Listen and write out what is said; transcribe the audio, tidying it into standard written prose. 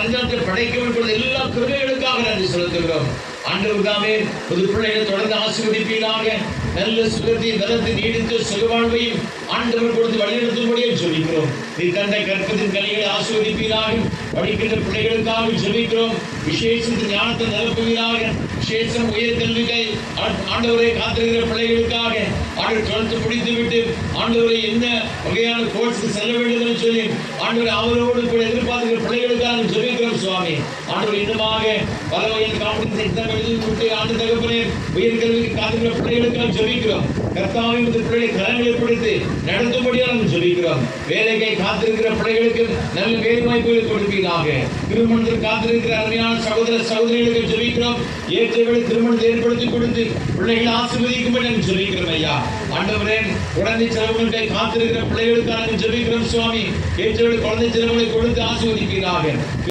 மனிதத்தை படைக்க எல்லா கிருபைகளுக்காக நன்றி செலுத்துகிறோம். ஆண்டவர் தாமே புது பிள்ளைகளை தொடர்ந்து ஆசீர்வதிப்பீராக. நல்ல சுகத்தை பலத்தை நீடித்த சுகவாழ்வையும் ஆண்டவர் கொடுத்து வழிநடத்தும்படியே ஜெபிக்கிறோம். நீ தந்தை கற்பத்தின் கனிகளை ஆசீர்வதிப்பீராக. படிக்கின்ற பிள்ளைகளுக்காக ஜெபிக்கிறோம். விசேஷித்த ஞானத்தை நிரப்புவீராக. விசேஷம் உயர்கல்விகளை ஆண்டவரை காத்திருக்கிற பிள்ளைகளுக்காக ஆண்டவர் தொடர்ந்து பிடித்து விட்டு ஆண்டவரை என்ன வகையான கோர்ஸுக்கு செல்ல வேண்டும் என்று சொல்லி ஆண்டவரை அவரோடு கூட எதிர்பார்க்கிற பிள்ளைகளுக்காக ஜெபிக்கிறோம் சுவாமி. ஆண்டவர் இன்னுமாக பல வகையான காம்படிஷன் எக்ஸாம் எழுதி விட்டு ஆண்டு தகப்பனே உயர்கல்விக்கு காத்திருக்கிற பிள்ளைகளுக்காக ஜெபிக்கிறோம். கர்த்தாவை இந்த பிள்ளைகளை கரங்களை பிடித்து நடத்தும்படியாக நாம் ஜெபிக்கிறோம். வேலைக்கை காத்திருக்கிற பிள்ளைகளுக்கு நல்ல வேலை வாய்ப்புகளை கொடுப்பீராக. திருமணத்தில் காத்திருக்கிற அருமையான சகோதர சகோதரிகளுக்கு ஜெபிக்கிறோம். ஏற்றவரை திருமணத்தை ஏற்படுத்தி கொடுத்து பிள்ளைகளை ஆசீர்வதிக்கும்படி நாம் ஜெபிக்கிறோம் ஐயா. ஆண்டவரே குழந்தை செலவுகளை காத்திருக்கிற பிள்ளைகளுக்காக ஜெபிக்கிறோம் சுவாமி. ஏற்றவரை குழந்தை செலவுகளை கொடுத்து ஆசீர்வதிப்பீராக.